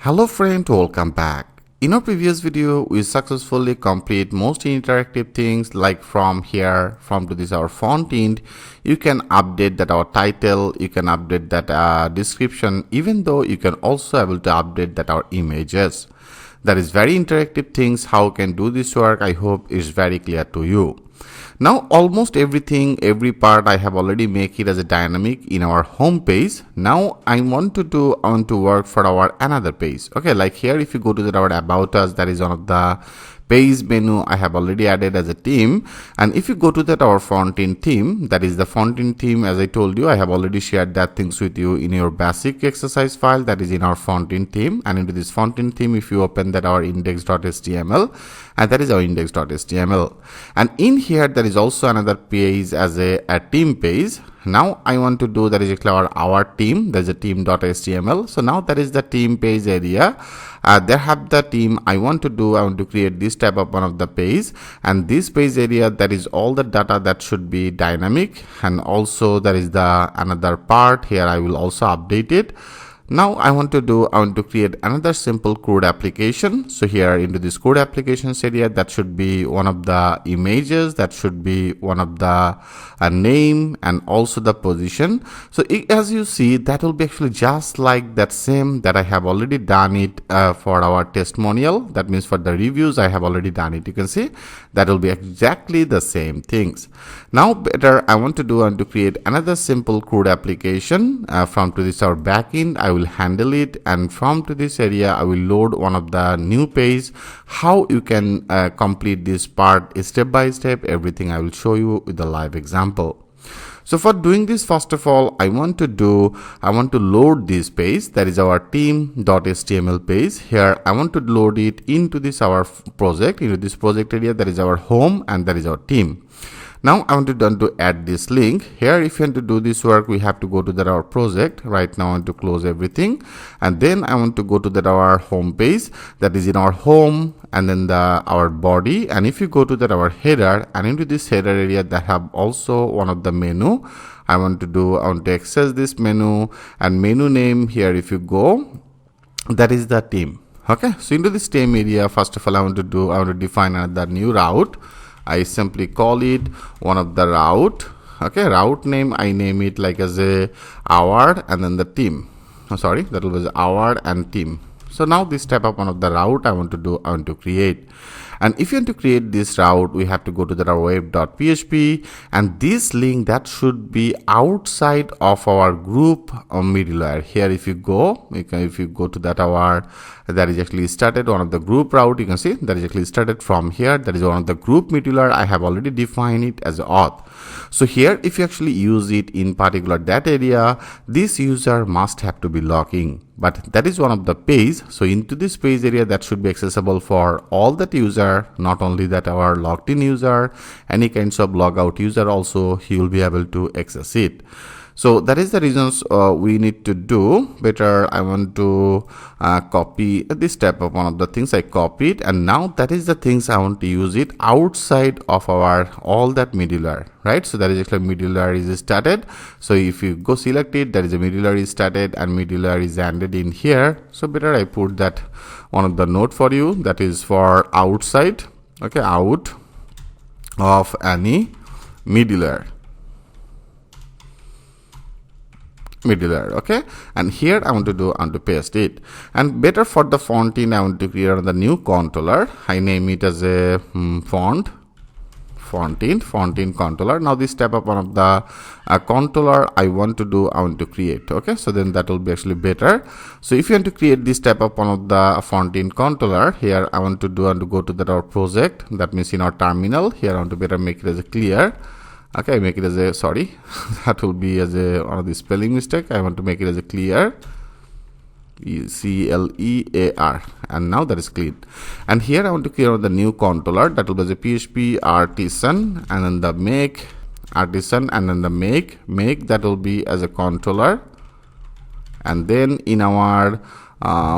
Hello friend, welcome back. In our previous video, we successfully complete most interactive things like from to this our font end. You can update that our title, you can update that description, even though you can also able to update that our images. That is very interactive things. How can do this work? I hope is very clear to you. Now almost everything, every part I have already make it as a dynamic in our home page. Now I want to work for our another page. Okay, like here if you go to our about us, that is one of the page menu I have already added as a theme. And if you go to that our font end theme, that is the font end theme, as I told you, I have already shared that things with you in your basic exercise file that is in our font end theme. And into this font end theme, if you open that our index.html, and that is our index.html, and in here there is also another page as a theme page. Now I want to do that is actually our theme. There's a theme.html. So now that is the theme page area. There have the theme. I want to create this type of one of the page, and this page area, that is all the data that should be dynamic, and also there is the another part here. I will also update it. Now I want to create another simple code application. So here into this code applications area, that should be one of the images, that should be one of the name, and also the position. So as you see, that will be actually just like that same that I have already done it for our testimonial. That means for the reviews I have already done it. You can see that will be exactly the same things. Now better I want to create another simple code application from to this our backend. I will handle it, and from to this area I will load one of the new page. How you can complete this part step by step, everything I will show you with the live example. So for doing this, first of all, I want to load this page, that is our theme.html page. Here I want to load it into this our project, into this project area, that is our home, and that is our theme. Now I want to add this link here. If you want to do this work, we have to go to that our project. Right now I want to close everything, and then I want to go to that our home page, that is in our home, and then our body. And if you go to that our header, and into this header area that have also one of the menu, I want to access this menu, and menu name here if you go, that is the theme. Okay, so into this theme area, first of all I want to define another new route. I simply call it one of the route. Okay, route name, I name it like as a award, and then the theme. Oh, sorry, that was award and theme. So now this type of one of the route I want to create. And if you want to create this route, we have to go to that our web.php, and this link that should be outside of our group middleware. Here if you go to that our, that is actually started one of the group route, you can see that is actually started from here. That is one of the group middleware. I have already defined it as auth. So here if you actually use it in particular that area, this user must have to be logging. But that is one of the page. So into this page area, that should be accessible for all that user, not only that our logged in user, any kinds of logout user also, he will be able to access it. So that is the reasons we need to do better. I want to copy this type of one of the things. I copy it, and now that is the things I want to use it outside of our all that middleware, right? So that is actually middleware is started. So if you go select it, that is a middleware is started, and middleware is ended in here. So better I put that one of the note for you, that is for outside. Okay, out of any middleware. Okay, and here I want to paste it. And better for the font end, I want to create the new controller. I name it as a font end controller. Now this type of one of the controller I want to create. Okay, so then that will be actually better. So if you want to create this type of one of the font end controller, here I want to go to that our project, that means in our terminal. Here I want to better make it as a clear. Okay, make it as a, sorry, that will be as a one of the spelling mistake. I want to make it as a clear, CLEAR, and now that is clean. And here I want to create the new controller, that will be as a PHP artisan, and then the make artisan, and then the make that will be as a controller. And then in our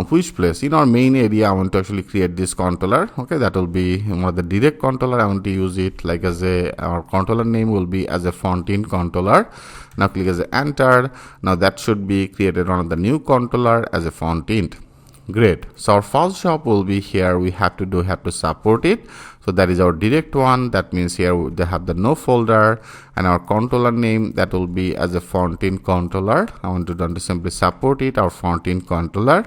which place in our main area I want to actually create this controller. Okay, that will be one of the direct controller. I want to use it like as a, our controller name will be as a font end controller. Now click as a enter. Now that should be created on the new controller as a font end. Great. So our first job will be here. We have to support it. So that is our direct one. That means here they have the no folder, and our controller name that will be as a Frontend controller. I want to simply support it, our Frontend controller,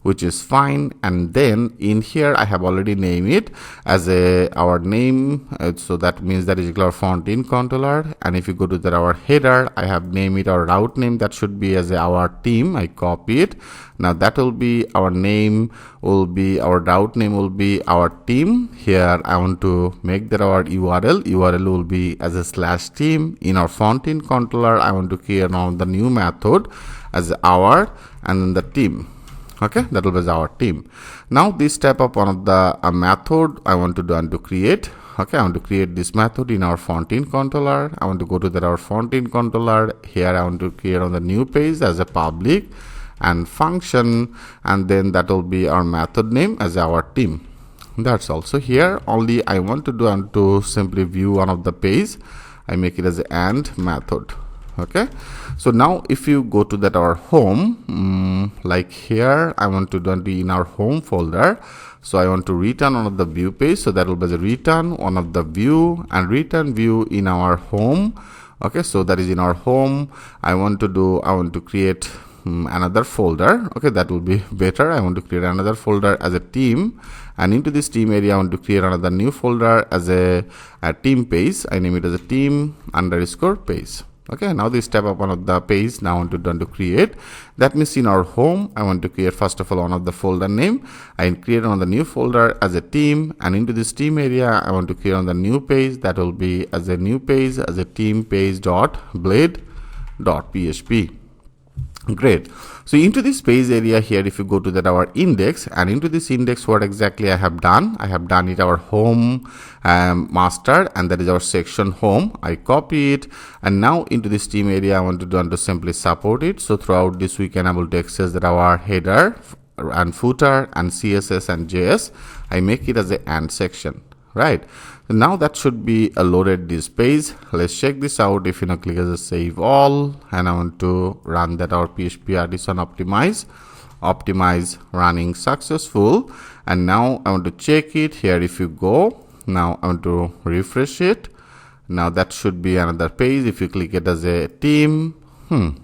which is fine. And then in here I have already named it as our name, so that means that is our Frontend controller. And if you go to our header, I have named it our route name, that should be as our team. I copy it. Now that will be our name, will be our route name, will be our team. Here I want to make that our URL will be as a /team. In our Frontend controller, I want to create now the new method as our and then the team. Okay, that will be our team. Now this type of one of the method I want to create. Okay, I want to create this method in our Frontend controller. I want to go to our Frontend controller. Here I want to create on the new page as a public and function, and then that will be our method name as our team. That's also here. Only I want to simply view one of the page. I make it as an and method. Okay, so now if you go to our home, like here I want to be in our home folder. So I want to return one of the view page, so that will be the return one of the view and return view in our home. Okay, so that is in our home. I want to create another folder. Okay, that will be better. I want to create another folder as a team, and into this team area I want to create another new folder as a team page. I name it as a team _ page. Okay, now this type of one of the page now I want to create. That means in our home I want to create first of all one of the folder name. I create on the new folder as a team, and into this team area I want to create on the new page, that will be as a new page as a team page .blade.php. Great. So into this page area here, if you go to our index, and into this index what exactly I have done it our home master, and that is our section home. I copy it, and now into this team area I want to simply support it. So throughout this we can able to access that our header and footer and CSS and JS. I make it as a and section, right? So now that should be loaded this page. Let's check this out. If you now click as a save all, and I want to run that our PHP artisan optimize running successful. And now I want to check it here. If you go, now I want to refresh it. Now that should be another page. If you click it as a team,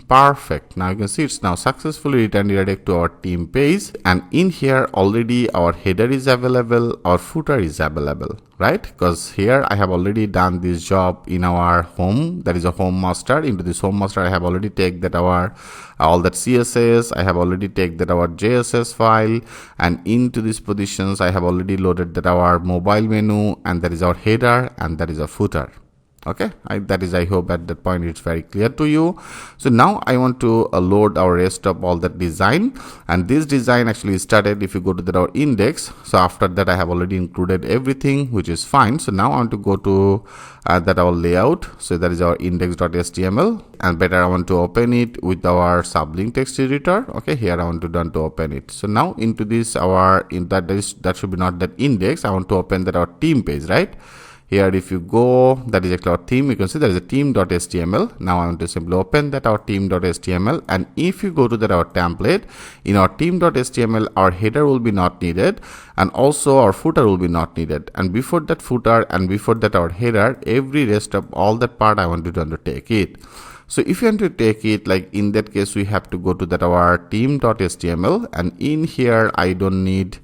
perfect. Now you can see it's now successfully returned direct to our team page, and in here already our header is available, our footer is available, right? Because here I have already done this job in our home, that is a home master. Into this home master I have already taken that our all that CSS, I have already taken that our JSS file, and into these positions I have already loaded that our mobile menu, and that is our header, and that is a footer. Okay, I hope at that point it's very clear to you. So now I want to load our rest of all that design, and this design actually started if you go to our index. So after that I have already included everything, which is fine. So now I want to go to that our layout. So that is our index.html, and better I want to open it with our sublink text editor. Okay, here I want to open it. So now into this that should be not that index. I want to open that our team page, right? Here if you go, that is our theme, you can see there is a team.html. Now I want to simply open that our team.html, and if you go to that our template, in our team.html our header will be not needed, and also our footer will be not needed, and before that footer and before that our header, every rest of all that part I want to take it. So if you want to take it, like in that case we have to go to that our team.html, and in here I don't need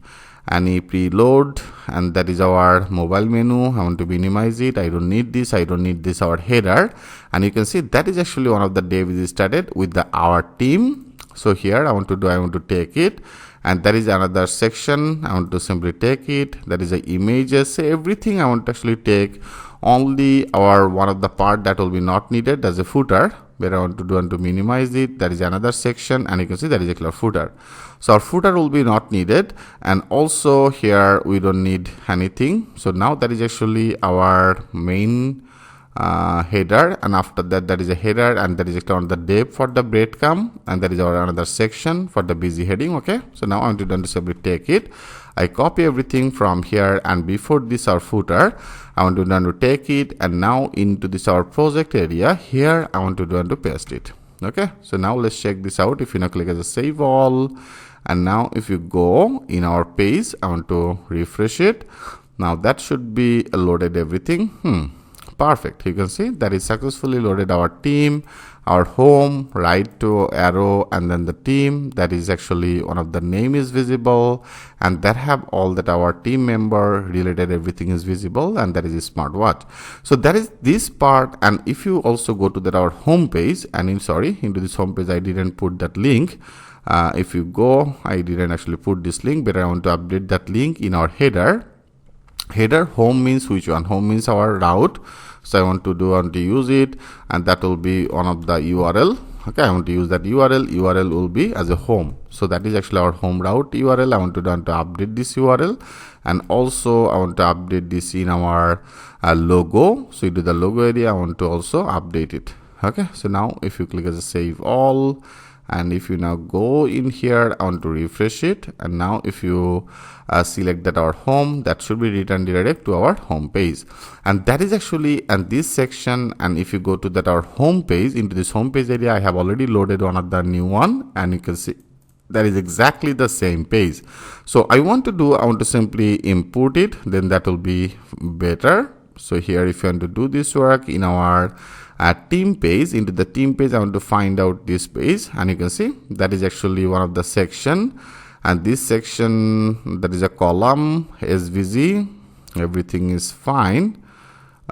any preload, and that is our mobile menu. I want to minimize it. I don't need this our header, and you can see that is actually one of the devs started with our team. So here I want to take it, and that is another section. I want to simply take it. That is the images, everything I want to actually take. Only our one of the part that will be not needed as a footer, where I want to minimize it. That is another section, and you can see that is a clear footer. So our footer will be not needed, and also here we don't need anything. So now that is actually our main header, and after that is a header, and that is on the div for the breadcrumb, and that is our another section for the busy heading. Okay, so now I want to simply take it. I copy everything from here, and before this our footer I want to take it, and now into this our project area here I want to paste it. Okay, so now let's check this out. If you now click as a save all, And now if you go in our page, I want to refresh it. Now that should be loaded everything. Perfect. You can see that is successfully loaded our team, our home, right to arrow, and then the team. That is actually one of the name is visible, and that have all that our team member related everything is visible, and that is a smartwatch. So that is this part. And if you also go to that our home page, and into this home page I didn't put that link. If you go, I didn't actually put this link, but I want to update that link in our header. Home means which one? Home means our route. So I want to use it, and that will be one of the URL. Okay, I want to use that URL. URL will be as a home. So that is actually our home route URL. I want to update this URL, and also I want to update this in our logo. So into the logo area, I want to also update it. Okay, so now if you click as a save all, and if you now go in here, I want to refresh it, and now if you select that our home, that should be returned direct to our home page. And that is actually, and this section, and if you go to that our home page, into this home page area, I have already loaded one of the new one, and you can see that is exactly the same page. So I want to simply import it, then that will be better. So here, if you want to do this work in our team page, into the team page, I want to find out this page, and you can see that is actually one of the section, and this section, that is a column SVG, everything is fine.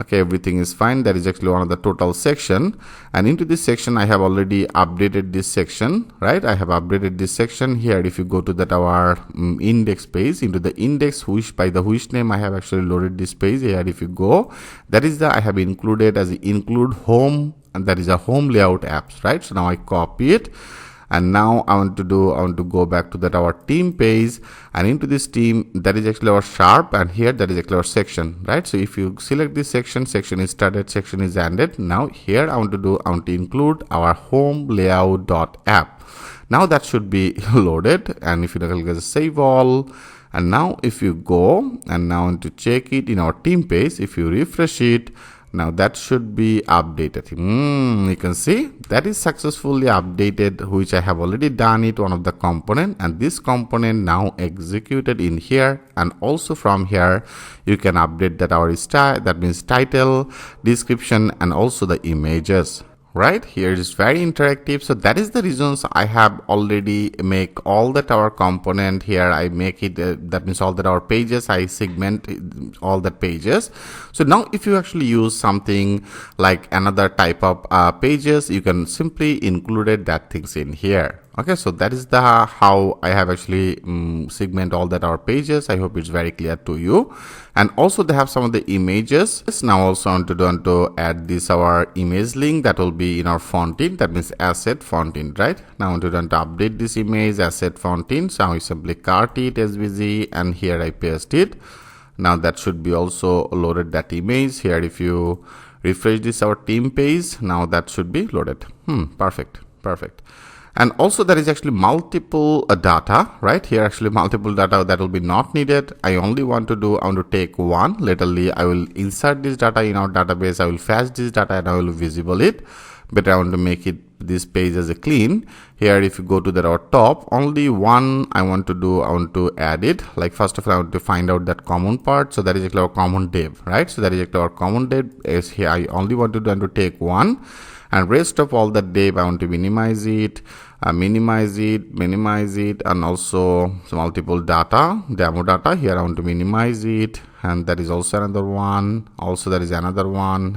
Okay, everything is fine. That is actually one of the total section, and into this section I have already updated this section, right? I have updated this section here. If you go to that our index page, into the index by the which name I have actually loaded this page here. If you go, that is I have included as include home, and that is a home layout apps, right? So now I copy it, and now I want to go back to that our team page, and into this team, that is actually our sharp, and here that is actually our section, right? So if you select this section is started, section is ended. Now here I want to include our home layout dot app. Now that should be loaded, and if you click as save all, and now if you go and now to check it in our team page, if you refresh it, now that should be updated. You can see that is successfully updated, which I have already done it, one of the component, and this component now executed in here, and also from here you can update that our style, that means title, description, and also the images. Right here is very interactive. So that is the reasons I have already make all that our component here. I make it that means all that our pages, I segment all the pages. So now if you actually use something like another type of pages, you can simply included that things in here. Okay, so that is the how I have actually segment all that our pages. I hope it's very clear to you. And also they have some of the images. Now also I want to add this our image link that will be in our Frontend, that means asset Frontend, right? Now I want to update this image asset Frontend. So I simply cart it SVG, and here I paste it. Now that should be also loaded that image here. If you refresh this our team page, now that should be loaded. Perfect. And also there is actually multiple data, right? Here actually multiple data that will be not needed. I only want to take one. Literally I will insert this data in our database. I will fetch this data and I will visible it. But I want to make it this page as a clean. Here if you go to our top, only one I want to add it. Like first of all I want to find out that common part. So that is actually our common div, right? So that is actually our common div is here. I only want to take one. And rest of all the div I want to minimize it, and also multiple data, demo data. Here I want to minimize it, and that is also another one. Also there is another one,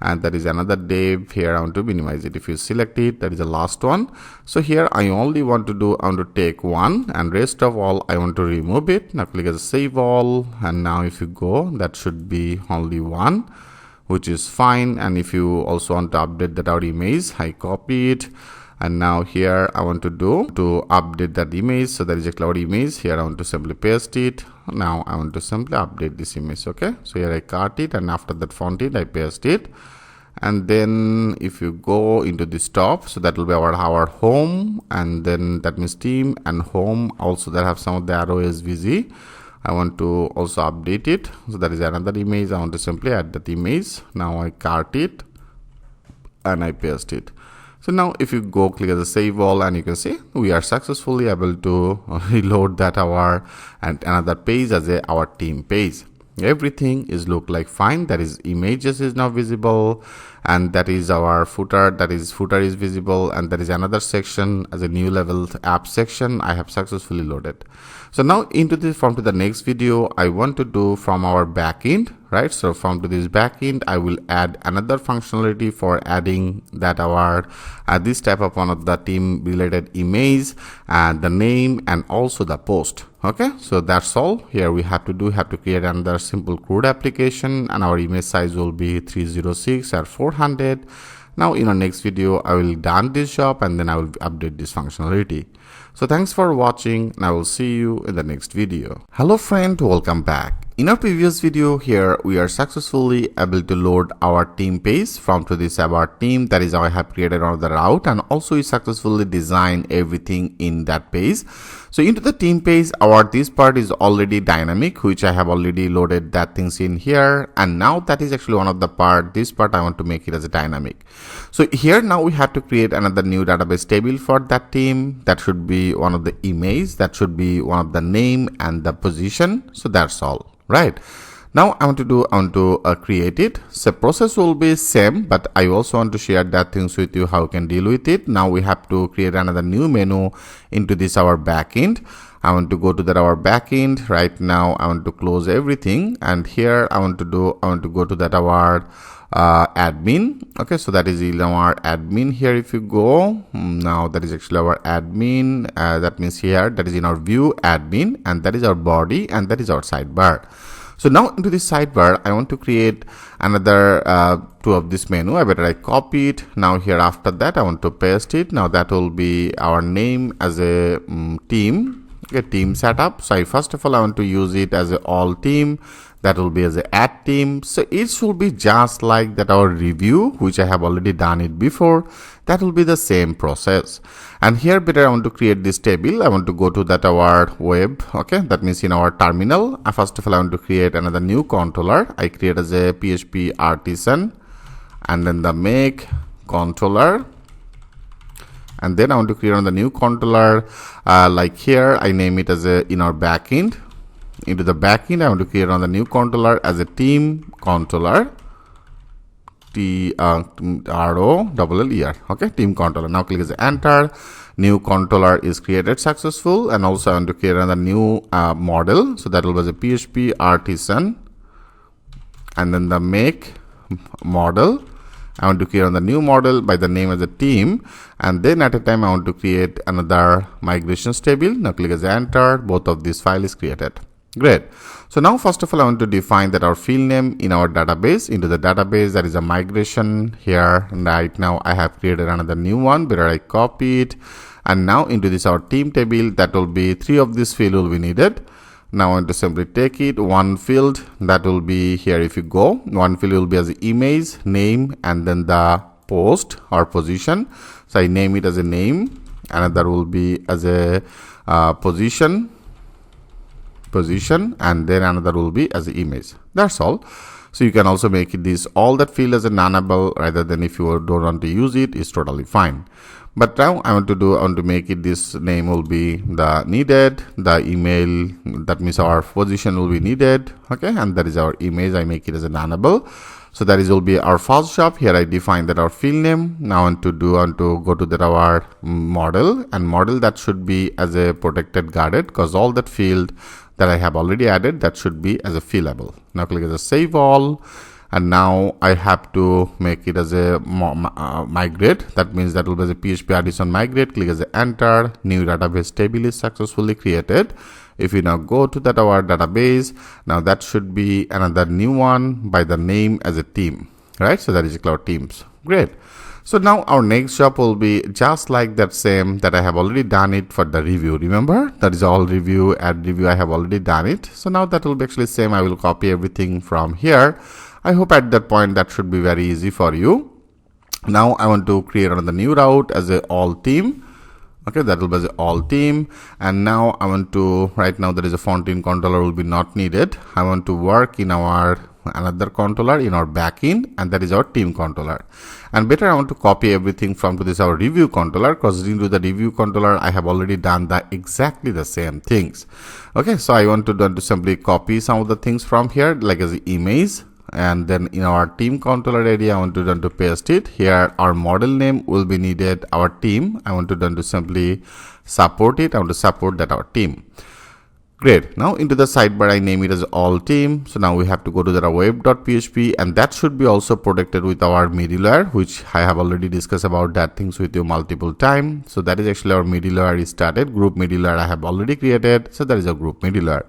and that is another div. Here I want to minimize it. If you select it, that is the last one. So here I only want to take one, and rest of all I want to remove it. Now click as save all, and now if you go, that should be only one, which is fine. And if you also want to update that our image, I copy it, and now here I want to update that image. So that is a cloud image. Here I want to simply paste it. Now I want to simply update this image. Okay, so here I cut it, and after that Frontend I paste it. And then if you go into this top, so that will be our home, and then that means team and home. Also that have some of the arrow SVG. I want to also update it. So that is another image. I want to simply add that image. Now I cart it and I paste it. So now if you go click as a save all, and you can see we are successfully able to reload that our and another page as our team page. Everything is look like fine. That is images is now visible, and that is our footer. That is footer is visible, and there is another section as a new level app section. I have successfully loaded. So now into this from to the next video, I want to do from our backend, right? So from to this backend, I will add another functionality for adding that our this type of one of the team related image and the name and also the post. Okay, so that's all. Here we have to create another simple CRUD application, and our image size will be 306 or 400. Now in our next video, I will done this job and then I will update this functionality. So thanks for watching, and I will see you in the next video. Hello friend, welcome back. In our previous video here, we are successfully able to load our team page from to this about team. That is how I have created another route, and also we successfully designed everything in that page. So into the team page, our this part is already dynamic, which I have already loaded that things in here. And now that is actually one of the part, this part I want to make it as a dynamic. So here now we have to create another new database table for that team. That should be one of the image, that should be one of the name and the position. So that's all. Right now I want to create it. So process will be same, but I also want to share that things with you how you can deal with it. Now we have to create another new menu into this our backend. I want to go to that our backend. Right now I want to close everything, and here I want to go to that our admin. Okay, so that is our admin here. If you go now, that is actually our admin. That means here that is in our view admin, and that is our body, and that is our sidebar. So now into this sidebar, I want to create another two of this menu. I copy it. Now here after that I want to paste it. Now that will be our name as a team. Okay, team setup. So first of all I want to use it as a all team. That will be as a add team. So it should be just like that our review, which I have already done it before. That will be the same process. And here better I want to create this table. I want to go to that our web. Okay, that means in our terminal. First of all I want to create another new controller. I create as a PHP artisan, and then the make controller. And then I want to create on the new controller. Like here I name it as a in our backend. Into the backend, I want to create on the new controller as a team controller. TROLLER. Okay, team controller. Now click as enter. New controller is created successful, and also I want to create another new model. So that will be as a PHP artisan, and then the make model. I want to create on the new model by the name as a team, and then at a time I want to create another migrations table. Now click as enter. Both of these file is created. Great. So now first of all I want to define that our field name in our database. Into the database, there is a migration here. Right now I have created another new one. Better I copy it, and now into this our team table, that will be 3 of this field will be needed. Now I want to simply take it one field, that will be here. If you go, one field will be as image, name, and then the post or position. So I name it as a name. Another will be as a position, and then another will be as an image. That's all. So you can also make it this all that field as a nullable, rather than if you don't want to use it, is totally fine. But now I want to make it this name will be the needed, the email, that means our position will be needed. Okay, and that is our image. I make it as a nullable. So that is will be our first job. Here I define that our field name. Now I want to go to that our model, and model that should be as a protected guarded, because all that field that I have already added, that should be as a fillable. Now click as a save all, and now I have to make it as a migrate. That means that will be as a PHP artisan migrate. Click as a enter. New database table is successfully created. If you now go to that our database, now that should be another new one by the name as a team, right? So that is cloud teams. Great. So now our next job will be just like that same that I have already done it for the review. Remember, that is all review, add review, I have already done it. So now that will be actually same. I will copy everything from here. I hope at that point that should be very easy for you. Now I want to create another new route as a all team. Okay, that will be as a all team. And now I want to, right now there is a Frontend controller will be not needed. I want to work in our another controller in our backend, and that is our team controller. And better, I want to copy everything from to this our review controller, because into the review controller I have already done the exactly the same things. Okay, so I want to simply copy some of the things from here, like as the image. And then in our team controller area, I want to paste it here. Our model name will be needed, our team. I want to simply support it. I want to support that our team. Great. Now into the sidebar, I name it as all team. So now we have to go to the web.php, and that should be also protected with our middleware, which I have already discussed about that things with you multiple times. So that is actually our middleware is started. Group middleware I have already created. So that is a group middleware.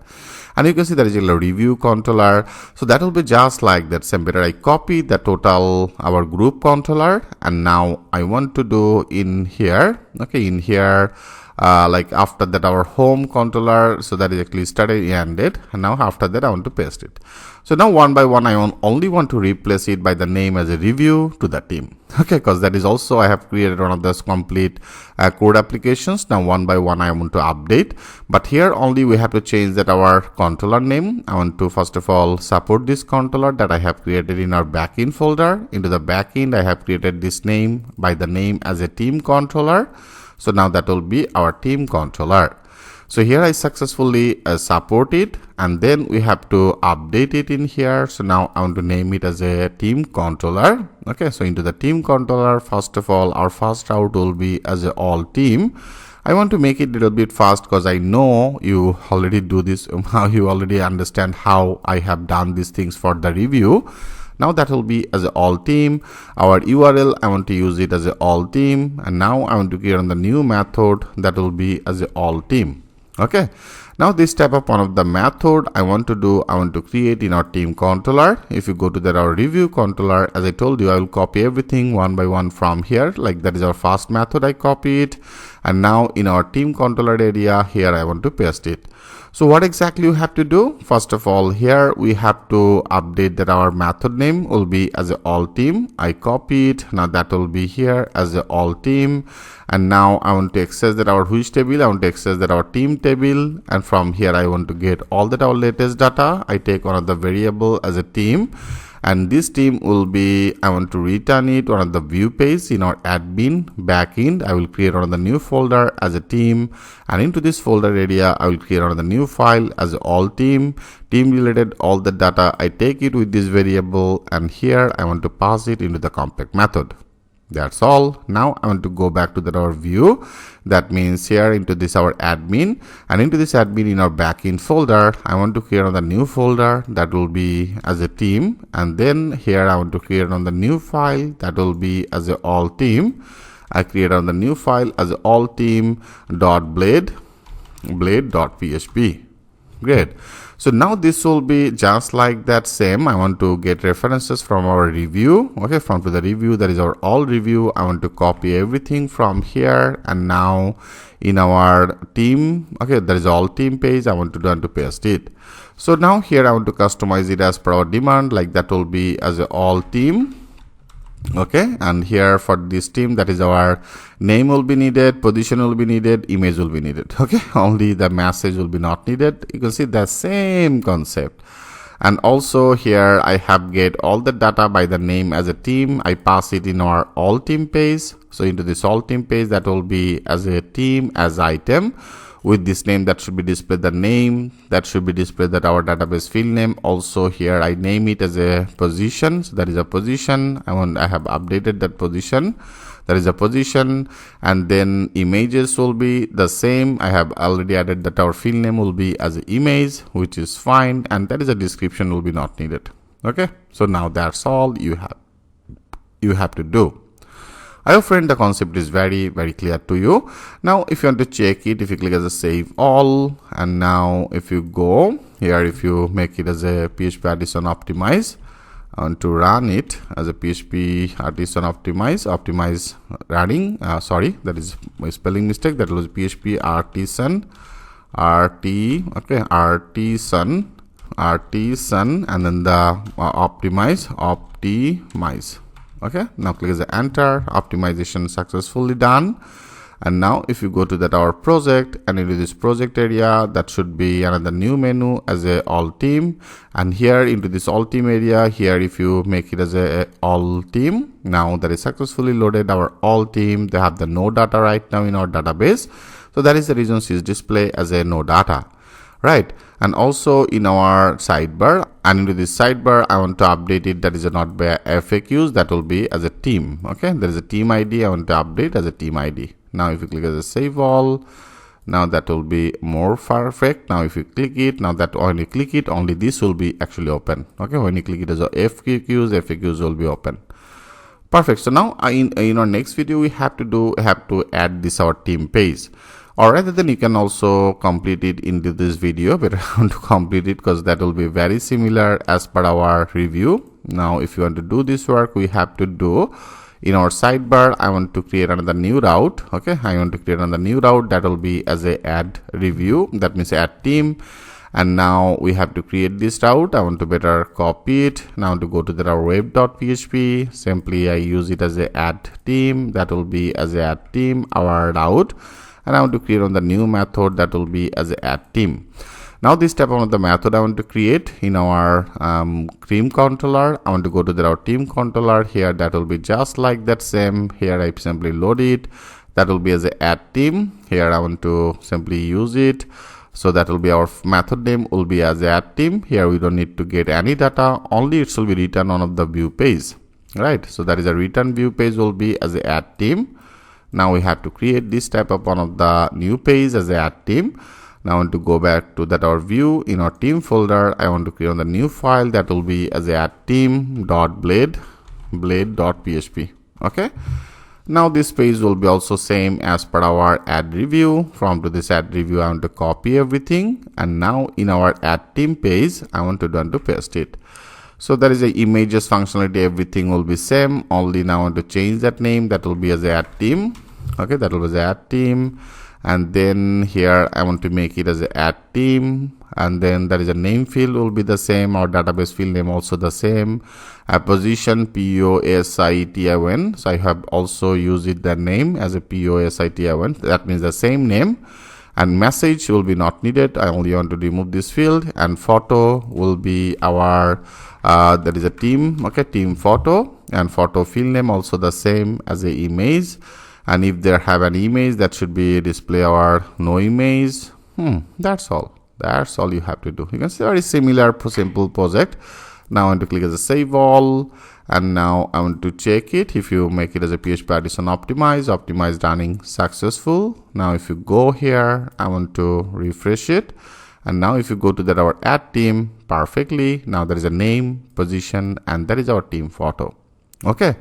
And you can see there is a review controller. So that will be just like that. Same better, I copy the total our group controller, and now I want to do in here. Okay, in here. Like after that our home controller, so that is actually started and ended, and now after that I want to paste it. So now one by one I only want to replace it by the name as a review to the team. Okay, because that is also I have created one of those complete code applications. Now one by one I want to update, but here only we have to change that our controller name. I want to first of all support this controller that I have created in our backend folder. Into the backend I have created this name by the name as a team controller. So now that will be our team controller. So here I successfully support it, and then we have to update it in here. So now I want to name it as a team controller. Okay, so into the team controller, first of all, our first route will be as a all team. I want to make it a little bit fast because I know you already do this, you already understand how I have done these things for the review. Now that will be as a all team. Our URL, I want to use it as a all team, and now I want to create on the new method that will be as a all team. Okay, now this type of one of the method I want to create in our team controller. If you go to our review controller, as I told you, I will copy everything one by one from here. Like that is our first method, I copy it, and now in our team controller area here I want to paste it. So what exactly you have to do? First of all, here we have to update that our method name will be as a all team. I copy it. Now that will be here as a all team. And now I want to access that our which table. I want to access that our team table. And from here I want to get all that our latest data. I take one of the variable as a team. And this team will be, I want to return it on the view page in our admin backend. I will create on the new folder as a team, and into this folder area I will create on the new file as all team related all the data. I take it with this variable, and here I want to pass it into the compact method. That's all. Now I want to go back to our view. That means here into this our admin, and into this admin in our backend folder I want to create on the new folder that will be as a team, and then here I want to create on the new file that will be as a all team. I create on the new file as a all team blade.php. Great. So now this will be just like that same. I want to get references from our review. Okay, from to the review, that is our all review. I want to copy everything from here, and now in our team, okay, there is all team page. I want to paste it. So now here I want to customize it as per our demand. Like that will be as a all team. Okay, and here for this team, that is our name will be needed, position will be needed, image will be needed. Okay, only the message will be not needed. You can see the same concept. And also here I have get all the data by the name as a team. I pass it in our all team page. So into this all team page, that will be as a team as item. With this name, that should be displayed the name, that should be displayed that our database field name. Also here I name it as a position. So that is a position. I have updated that position. That is a position. And then images will be the same. I have already added that our field name will be as an image, which is fine. And that is a description will be not needed. Okay. So now that's all you have to do. I hope, friend, the concept is very, very clear to you. Now, if you want to check it, if you click as a save all, and now if you go here, if you make it as a PHP Artisan optimize, I want to run it as a PHP Artisan optimize running. Sorry, that is my spelling mistake. That was PHP Artisan, Artisan, and then the optimize. Okay, now click as enter. Optimization successfully done. And now if you go to that our project and into this project area, that should be another new menu as a all team. And here into this all team area, here if you make it as a all team, now that is successfully loaded our all team. They have the no data right now in our database. So that is the reason is display as a no data, right? And also in our sidebar, and into this sidebar I want to update it, that is not by FAQs, that will be as a team. Okay, there is a team ID, I want to update as a team ID. Now if you click as a save all, now that will be more perfect. Now if you click it, now that when you click it, only this will be actually open. Okay, when you click it as a FAQs will be open. Perfect. So now in our next video we have to add this our team page, or rather than you can also complete it into this video, but I want to complete it because that will be very similar as per our review. Now if you want to do this work, we have to do in our sidebar, I want to create another new route. Okay, I want to create another new route that will be as a add review, that means add team. And now we have to create this route. I want to better copy it. Now to go to our web.php, simply I use it as a add team, that will be as a add team our route. And I want to create on the new method that will be as a add team. Now this type of the method I want to create in our team controller. I want to go to our team controller here, that will be just like that same. Here I simply load it, that will be as a add team. Here I want to simply use it, so that will be our method name will be as a add team. Here we don't need to get any data, only it will be written on of the view page, right? So that is a return view page will be as a add team. Now we have to create this type of one of the new page as a add team. Now I want to go back to that our view in our team folder. I want to create on the new file that will be as a add team.blade.php. Okay. Now this page will be also same as per our add review. From to this add review, I want to copy everything, and now in our add team page, I want to paste it. So there is a images functionality, everything will be same. Only now I want to change that name, that will be as a add team. Okay, that will be as a add team. And then here I want to make it as a add team, and then there is a name field will be the same, our database field name also the same, a position POSITION. So I have also used it the name as a POSITION, that means the same name. And message will be not needed, I only want to remove this field. And photo will be our that is a team, okay, team photo, and photo field name also the same as a image. And if they have an image, that should be display our no image. That's all you have to do. You can see very similar simple project. Now I want to click as a save all, and now I want to check it. If you make it as a PHP Artisan optimized running successful. Now if you go here, I want to refresh it, and now if you go to that our add team perfectly, now there is a name, position, and that is our team photo. Okay.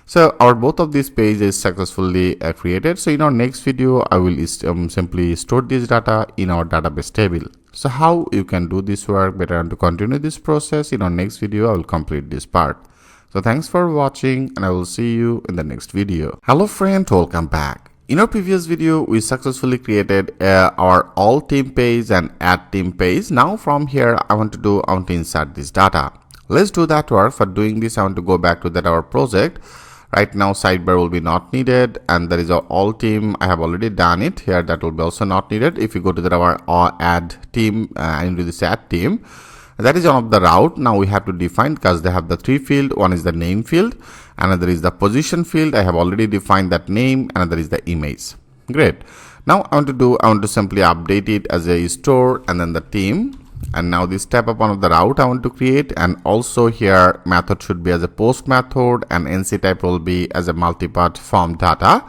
So our both of these pages successfully created. So in our next video, I will simply store this data in our database table. So how you can do this work better and to continue this process, in our next video, I will complete this part. So thanks for watching, and I will see you in the next video. Hello friend, welcome back. In our previous video, we successfully created our all team page and add team page. Now from here, I want to insert this data. Let's do that work. For doing this, I want to go back to that our project. Right now sidebar will be not needed, and there is our all team. I have already done it here, that will be also not needed. If you go to our add team into this add team, that is one of the route. Now we have to define, because they have the three field. One is the name field, another is the position field. I have already defined that name, another is the image. Great. Now I want to simply update it as a store and then the team. And now this type of one of the route I want to create, and also here method should be as a post method, and NC type will be as a multi-part form data.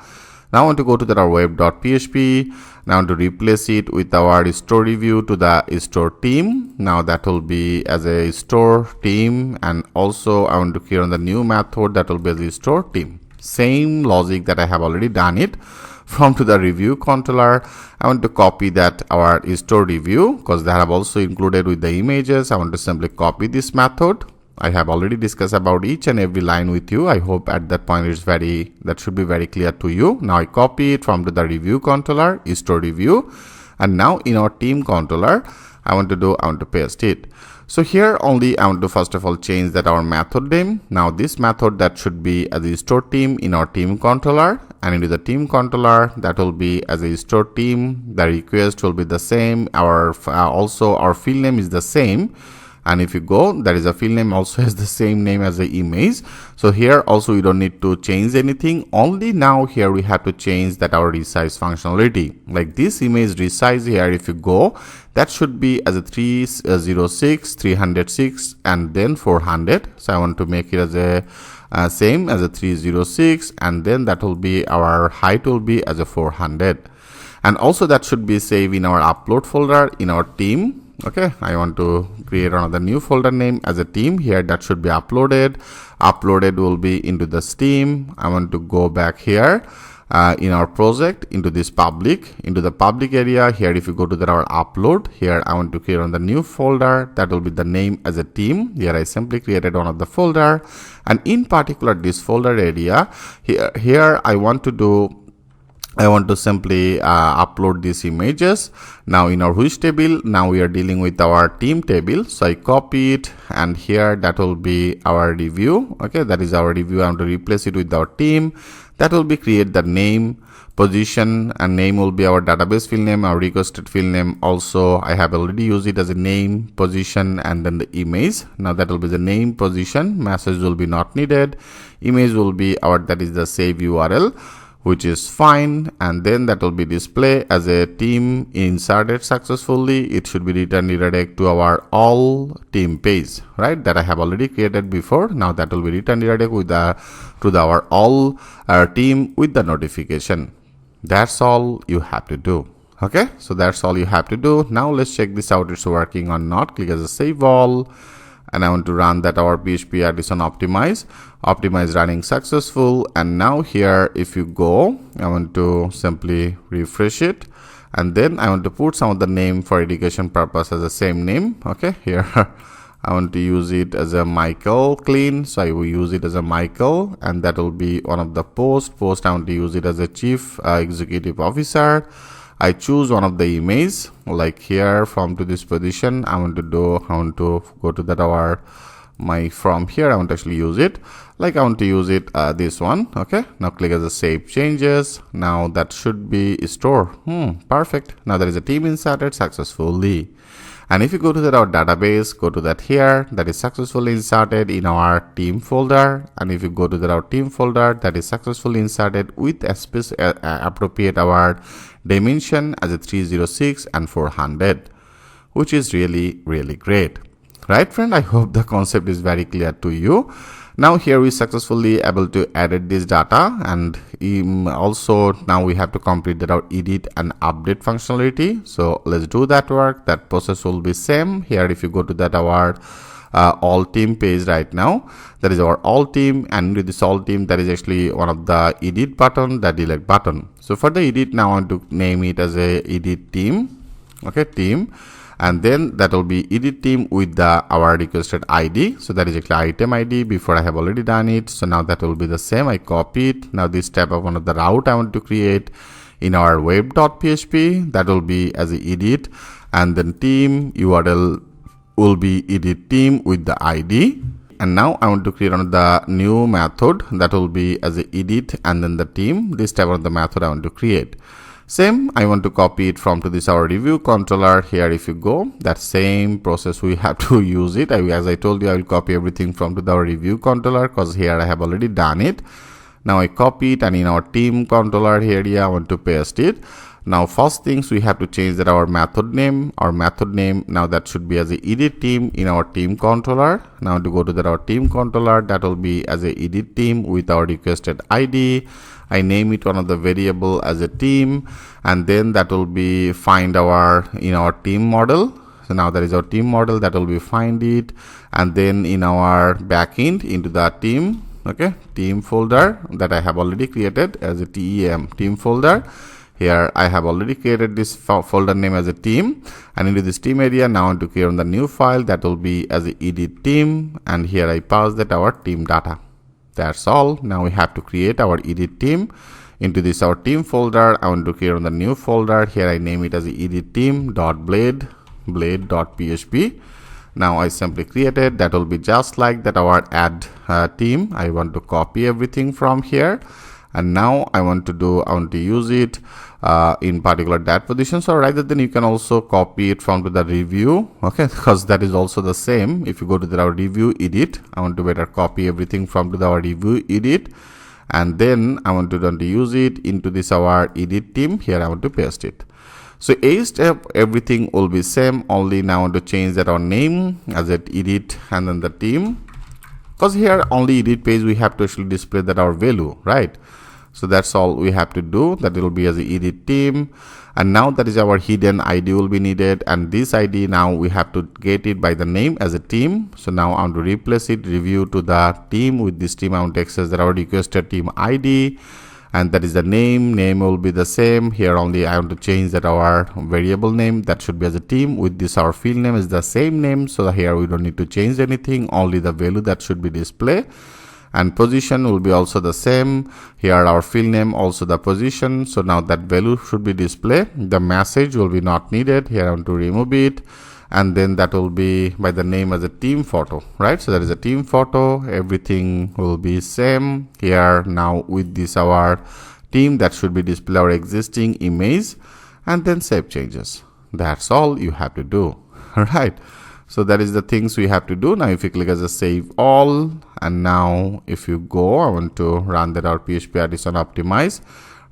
Now I want to go to our web.php. Now I want to replace it with our store review to the store team. Now that will be as a store team, and also I want to create on the new method that will be as a store team. Same logic that I have already done it. From to the review controller, I want to copy that our store review, because they have also included with the images. I want to simply copy this method. I have already discussed about each and every line with you. I hope at that point that should be very clear to you. Now I copy it from to the review controller, store review, And now in our team controller, I want to paste it. So here only I want to first of all change that our method name. Now this method that should be as a store team in our team controller, and into the team controller that will be as a store team. The request will be the same. Our also our field name is the same. And if you go, there is a field name also has the same name as the image. So here also you don't need to change anything. Only now here we have to change that our resize functionality. Like this image resize here, if you go, that should be as a 306, 306, and then 400. So I want to make it as a same as a 306, and then that will be our height will be as a 400. And also that should be saved in our upload folder in our team. Okay, I want to create another new folder name as a team here. That should be uploaded. Uploaded will be into the Steam. I want to go back here in our project into this public, into the public area here. If you go to that our upload here, I want to create on the new folder that will be the name as a team. Here I simply created one of the folder, and in particular this folder area here I want to simply upload these images. Now in our which table, now we are dealing with our team table. So I copy it, and here that will be our review. Okay, that is our review. I want to replace it with our team. That will be create the name, position, and name will be our database field name, our requested field name. Also I have already used it as a name, position, and then the image. Now that will be the name, position, message will be not needed, image will be our, that is the save URL, which is fine, and then that will be display as a team inserted successfully. It should be return redirect to our all team page, right, that I have already created before. Now that will be return redirect with the to our all team with the notification. That's all you have to do. Okay, so that's all you have to do. Now let's check this out, it's working or not. Click as a save all, and I want to run that our PHP Artisan optimize running successful. And now here if you go, I want to simply refresh it, and then I want to put some of the name for education purpose as the same name. Okay, here I want to use it as a Michael clean, so I will use it as a Michael, and that will be one of the post I want to use it as a chief executive officer. I choose one of the image, like here from to this position. I want to go to that our from here. I want to actually use it, like I want to use it this one. Okay, now click as a save changes. Now that should be store. Perfect. Now there is a team inserted successfully. And if you go to that our database, go to that here, that is successfully inserted in our team folder. And if you go to that our team folder, that is successfully inserted with a appropriate our dimension as a 306 and 400, which is really great. Right, friend? I hope the concept is very clear to you. Now here we successfully able to edit this data, and also now we have to complete that our edit and update functionality. So let's do that work. That process will be same here. If you go to that our all team page right now, that is our all team, and with this all team that is actually one of the edit button, the delete button. So for the edit, now I want to name it as a edit team. Okay, team. And then that will be edit team with the our requested ID. So that is actually item ID. Before I have already done it. So now that will be the same. I copy it. Now this type of one of the route I want to create in our web.php. That will be as a edit, and then team URL will be edit team with the ID. And now I want to create another new method that will be as a edit and then the team. This type of the method I want to create. Same, I want to copy it from to this our review controller. Here if you go, that same process we have to use it. As I told you, I will copy everything from to the our review controller, because here I have already done it. Now I copy it, and in our team controller area I want to paste it. Now first things we have to change that our method name. Now that should be as a edit team in our team controller. Now to go to that our team controller, that will be as a edit team with our requested ID. I name it one of the variable as a team, and then that will be find our in our team model. So now that is our team model, that will be find it, and then in our backend into the team, okay, team folder that I have already created as a team folder. Here I have already created this folder name as a team, and into this team area now I want to create on the new file that will be as a edit team, and here I pass that our team data. That's all. Now we have to create our edit team into this our team folder. I want to create on the new folder. Here I name it as edit team.blade.php. Now I simply created. That will be just like that our add team. I want to copy everything from here, and now I want to use it in particular that position. So rather than you can also copy it from to the review, okay, because that is also the same. If you go to our review edit, I want to better copy everything from to our review edit, and then I want to use it into this our edit team. Here I want to paste it. So a step everything will be same, only now I want to change that our name as at edit and then the team, because here only edit page we have to actually display that our value, right? So that's all we have to do. That will be as the edit team, and now that is our hidden ID will be needed, and this ID now we have to get it by the name as a team. So now I want to replace it review to the team. With this team I want to access that our requested team ID, and that is the name will be the same. Here only I want to change that our variable name, that should be as a team. With this our field name is the same name, so here we don't need to change anything, only the value that should be displayed. And position will be also the same. Here our field name, also the position. So now that value should be displayed. The message will be not needed. Here I want to remove it, and then that will be by the name as a team photo, right? So that is a team photo. Everything will be same. Here now with this our team, that should be display our existing image, and then save changes. That's all you have to do. All right. So that is the things we have to do. Now if you click as a save all, and now if you go, I want to run that our PHP artisan optimize,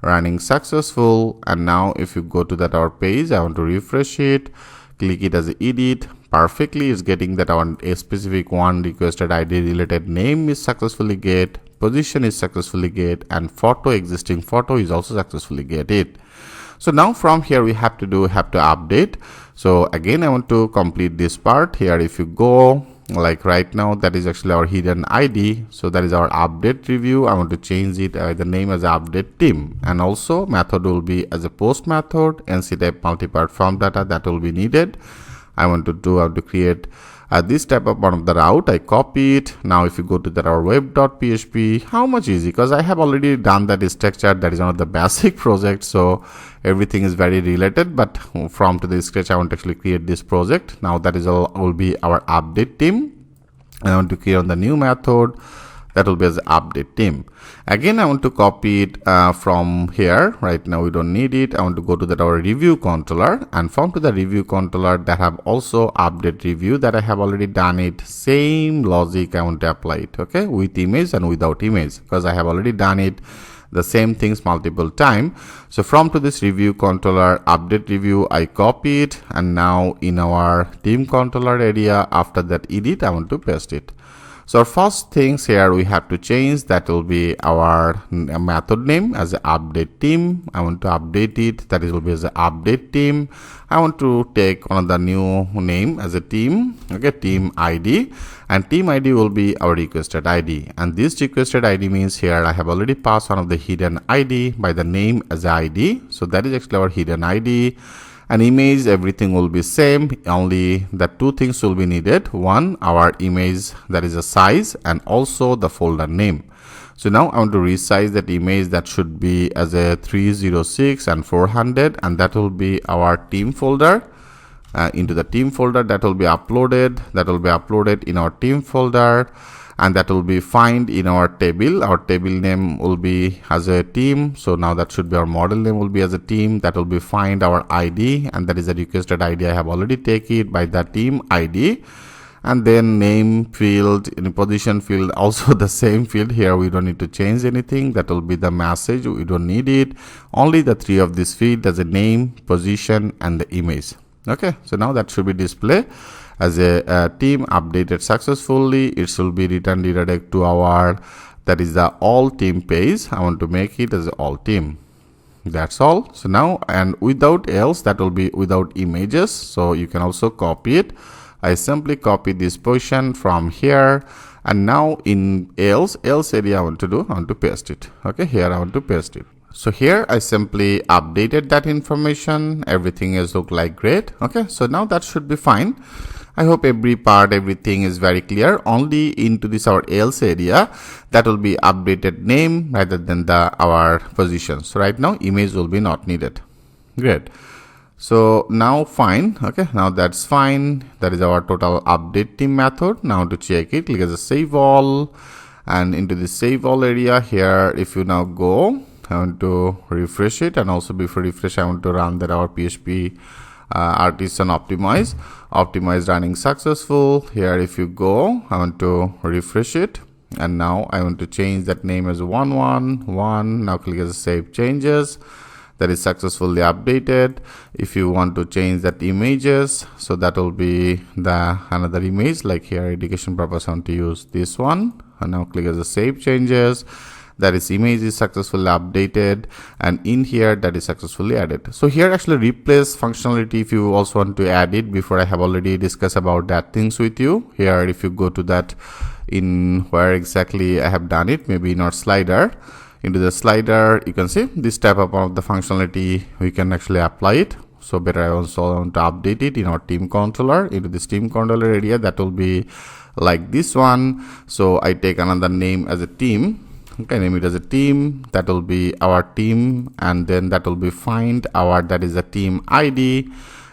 running successful. And now if you go to that our page, I want to refresh it, click it as a edit, perfectly is getting that our a specific one requested ID related name is successfully get, position is successfully get, and photo, existing photo is also successfully get it. So now from here we have to update. So again I want to complete this part. Here if you go, like right now, that is actually our hidden ID. So that is our update review. I want to change it the name as update team, and also method will be as a post method, NC type multi-part form data, that will be needed. I want to create this type of one of the route. I copy it. Now if you go to that our web.php, how much easy, because I have already done that structure. That is one of the basic project, so everything is very related, but from to the scratch I want to actually create this project. Now that is all will be our update team. I want to create on the new method, that will be as update team. Again I want to copy it from here. Right now we don't need it. I want to go to that our review controller, and from to the review controller that have also update review, that I have already done it. Same logic I want to apply it, okay, with image and without image, because I have already done it the same things multiple time. So from to this review controller update review, I copy it, and now in our team controller area, after that edit, I want to paste it. So our first things here we have to change, that will be our method name as a update team. I want to update it, that will be as a update team. I want to take another new name as a team, okay, team ID, and team ID will be our requested ID. And this requested ID means here I have already passed one of the hidden ID by the name as ID. So that is actually our hidden ID. And image, everything will be same, only the two things will be needed. One, our image, that is a size, and also the folder name. So now I want to resize that image, that should be as a 306 and 400, and that will be our team folder. Into the team folder, that will be uploaded in our team folder, and that will be find in our table. Our table name will be as a team. So now that should be our model name will be as a team. That will be find our ID, and that is a requested ID. I have already take it by the team ID. And then name field, in position field, also the same field. Here we don't need to change anything. That will be the message, we don't need it. Only the three of this field as a name, position, and the image. Okay, so now that should be displayed as a team updated successfully. It will be returned redirect to our, that is the all team page. I want to make it as all team. That's all. So now, and without else, that will be without images. So you can also copy it. I simply copy this position from here, and now in else area I want to paste it. Okay, here I want to paste it. So here I simply updated that information. Everything is look like great. Okay, so now that should be fine. I hope everything is very clear. Only into this our else area, that will be updated name rather than our position. So right now image will be not needed. Great. So now fine. Okay, now that's fine. That is our total update team method. Now to check it, click as a save all, and into the save all area here, if you now go, I want to refresh it, and also before refresh I want to run that our PHP artisan optimize running successful. Here if you go, I want to refresh it, and now I want to change that name as 111. Now click as save changes. That is successfully updated. If you want to change that images, so that will be the another image, like here education purpose I want to use this one, and now click as a save changes. That is image is successfully updated, and in here that is successfully added. So here actually replace functionality, if you also want to add it, before I have already discussed about that things with you. Here if you go to that, in where exactly I have done it, maybe in our slider, into the slider you can see this type of one of the functionality we can actually apply it. So better I also want to update it in our team controller. Into this team controller area, that will be like this one. So I take another name as a team. Okay, name it as a team. That will be our team, and then that will be find our, that is a team ID,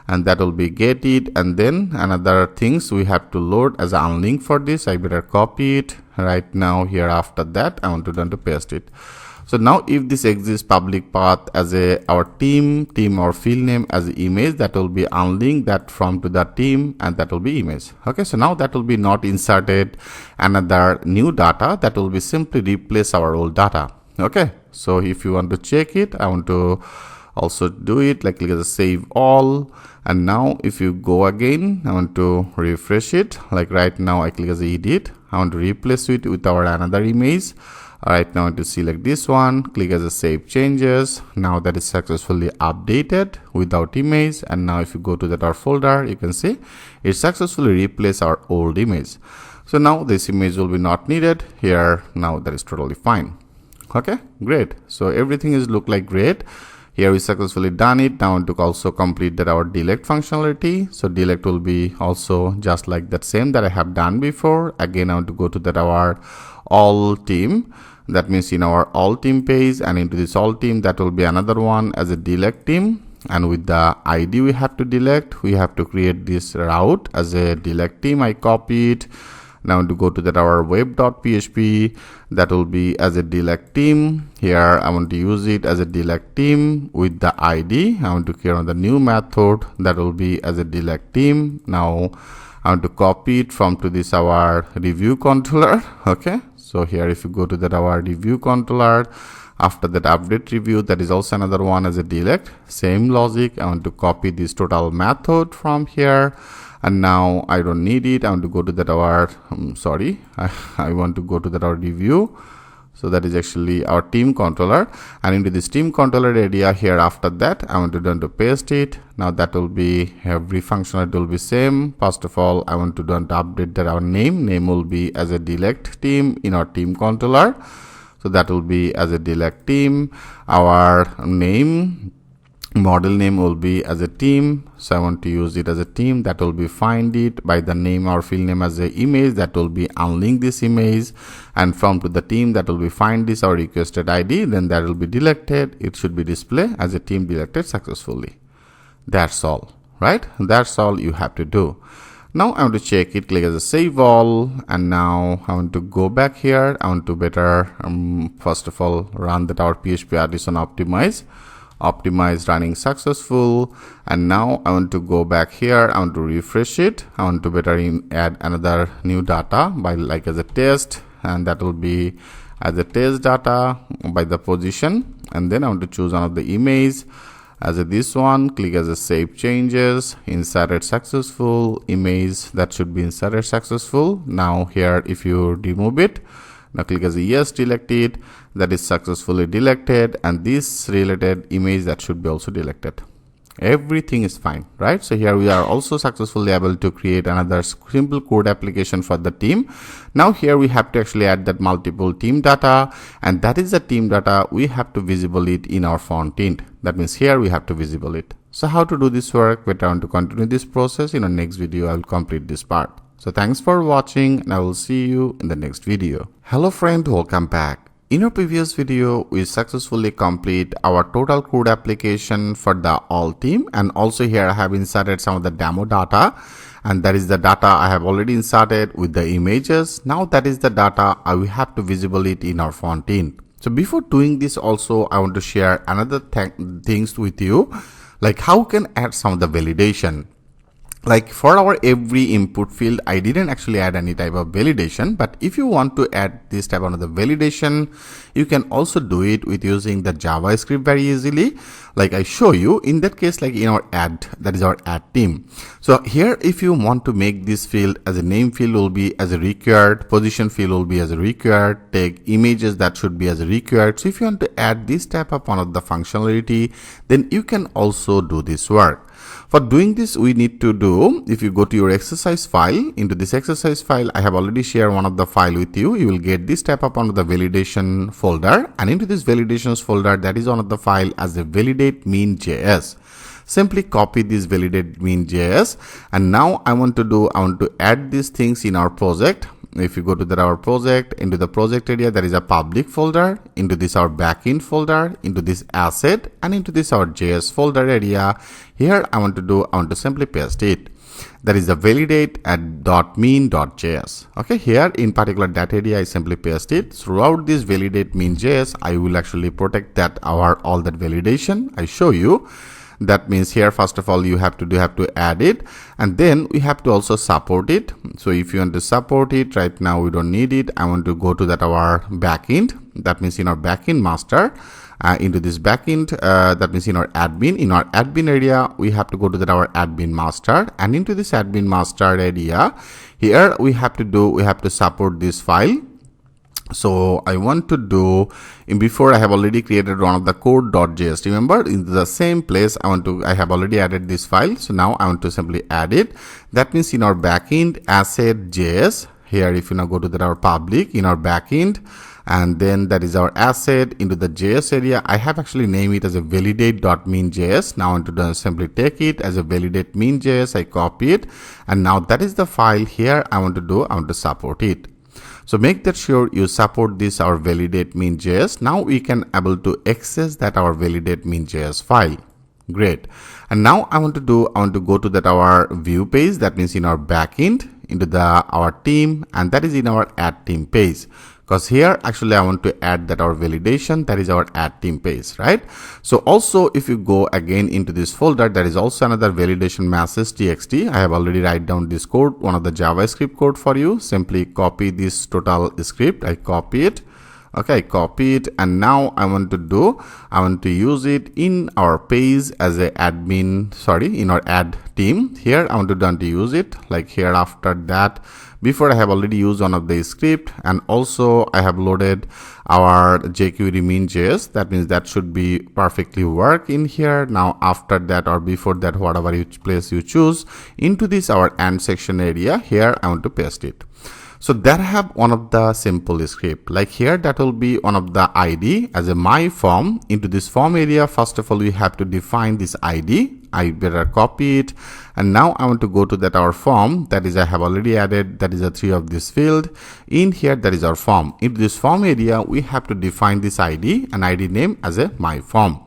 and that will be get it, and then another things we have to load as an unlink for this. I better copy it right now. Here after that I want to done to paste it. So now if this exists public path as a our team or field name as an image, that will be unlink that from to the team, and that will be image. Okay, so now that will be not inserted another new data, that will be simply replace our old data. Okay, so if you want to check it, I want to also do it, like click as a save all, and now if you go again, I want to refresh it, like right now I click as a edit, I want to replace it with our another image. Right now to select this one, click as a save changes. Now that is successfully updated without image, and now if you go to that our folder, you can see it successfully replaced our old image. So now this image will be not needed here. Now that is totally fine. Okay, great. So everything is look like great. Here we successfully done it. Now I want to also complete that our delete functionality. So delete will be also just like that same that I have done before. Again I want to go to that our all team. That means in our all team page, and into this all team, that will be another one as a delete team, and with the ID we have to delete, we have to create this route as a delete team. I copy it. Now to go to that our web.php, that will be as a delete team. Here I want to use it as a delete team with the ID. I want to create the new method that will be as a delete team. Now I want to copy it from to this our review controller. Okay, so here if you go to that our review controller, after that update review, that is also another one as a delete. Same logic, I want to copy this total method from here, and now I don't need it. I want to go to that our I want to go to that our review. So that is actually our team controller, and into this team controller area here, after that I want to done to paste it. Now that will be every functionality will be same. First of all I want to done to update that our name will be as a delete team in our team controller. So that will be as a delete team. Our name, model name will be as a team, so I want to use it as a team. That will be find it by the name or field name as a image, that will be unlink this image, and from to the team, that will be find this or requested ID, then that will be deleted. It should be display as a team deleted successfully. That's all, right? That's all you have to do. Now I want to check it, click as a save all, and now I want to go back here. I want to better first of all run that our PHP artisan optimize running successful, and now I want to go back here. I want to refresh it. I want to better add another new data by like as a test, and that will be as a test data by the position, and then I want to choose one of the image as a this one, click as a save changes, inserted successful image, that should be inserted successful. Now here if you remove it, now click as a yes, delete it, that is successfully deleted, and this related image that should be also deleted. Everything is fine, right? So here we are also successfully able to create another simple code application for the team. Now here we have to actually add that multiple team data, and that is the team data we have to visible it in our front end. That means here we have to visible it. So how to do this work? Better on to continue this process. In our next video, I will complete this part. So thanks for watching and I will see you in the next video. Hello friend, welcome back. In our previous video, we successfully complete our total code application for the all team, and also here I have inserted some of the demo data, and that is the data I have already inserted with the images. Now that is the data I will have to visible it in our front end. So before doing this also, I want to share another things with you, like how can add some of the validation. Like for our every input field, I didn't actually add any type of validation, but if you want to add this type of the validation, you can also do it with using the JavaScript very easily. Like I show you in that case, like in our add, that is our add team. So here, if you want to make this field as a name field will be as a required, position field will be as a required, tag images that should be as a required. So if you want to add this type of one of the functionality, then you can also do this work. For doing this, we need to do, if you go to your exercise file, into this exercise file, I have already shared one of the file with you. You will get this type of one of the validation folder, and into this validations folder, that is one of the file as a validate mean.js. Simply copy this validate mean.js, and now I want to add these things in our project. If you go to our project, into the project area, there is a public folder, into this our backend folder, into this asset, and into this our JS folder area. Here I want to simply paste it. That is the validate at .mean.js. Okay, here in particular that area I simply paste it. Throughout this validate mean.js, I will actually protect that all that validation I show you. That means here, first of all, you have to add it, and then we have to also support it. So if you want to support it, right now we don't need it. I want to go to that our backend. That means in our backend master, into this backend, that means in our admin area, we have to go to that our admin master, and into this admin master area, here we have to support this file. So I want to do, before I have already created one of the code.js. Remember, in the same place I have already added this file. So now I want to simply add it. That means in our backend asset.js, here if you now go to our public in our backend, and then that is our asset into the JS area. I have actually named it as a validate.mean.js. Now I want to simply take it as a validate mean.js. I copy it, and now that is the file. Here I want to support it. So make that sure you support this our validate mean.js. Now we can able to access that our validate mean.js file. Great. And now I want to go to that our view page. That means in our backend into our team, and that is in our add team page. Because here actually I want to add that our validation, that is our add team page, right? So also if you go again into this folder, there is also another validation message txt. I have already write down this code, one of the JavaScript code for you. Simply copy this total script. I copy it. Okay, I copy it, and now I want to use it in our page as a admin, in our add team. Here I want to use it like here. After that, before I have already used one of the script, and also I have loaded our jQuery mean.js. That means that should be perfectly work in here. Now after that or before that, whatever place you choose, into this our and section area, here I want to paste it. So that I have one of the simple script, like here that will be one of the ID as a my form. Into this form area, first of all we have to define this ID. I better copy it, and now I want to go to that our form. That is I have already added, that is a 3 of this field in here. That is our form. Into this form area we have to define this ID and ID name as a my form.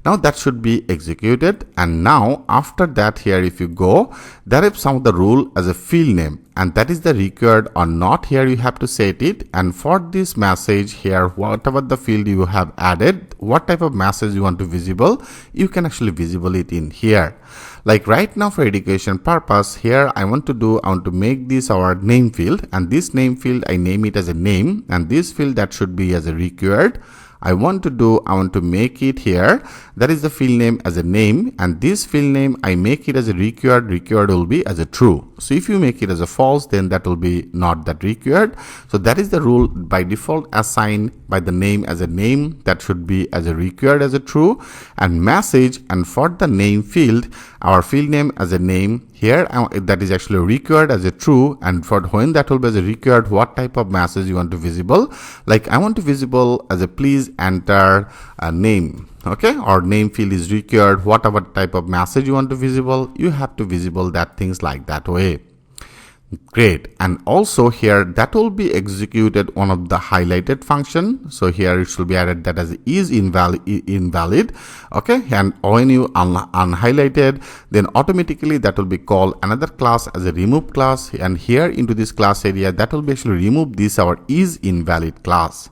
Now that should be executed, and now after that here if you go, there is some of the rule as a field name, and that is the required or not. Here you have to set it, and for this message here, whatever the field you have added, what type of message you want to visible, you can actually visible it in here. Like right now for education purpose, here I want to make this our name field, and this name field I name it as a name, and this field that should be as a required. I want to make it here, that is the field name as a name, and this field name I make it as a required will be as a true. So if you make it as a false, then that will be not that required. So that is the rule by default assigned by the name as a name, that should be as a required as a true, and message, and for the name field, our field name as a name, here that is actually required as a true, and for when that will be as a required, what type of message you want to visible. Like I want to visible as a please enter a name. Okay, or name field is required, whatever type of message you want to visible, you have to visible that things like that way. Great. And also here that will be executed one of the highlighted function. So here it should be added that as is invalid. Okay. And when you unhighlighted, then automatically that will be called another class as a remove class. And here into this class area, that will be actually remove this our is invalid class.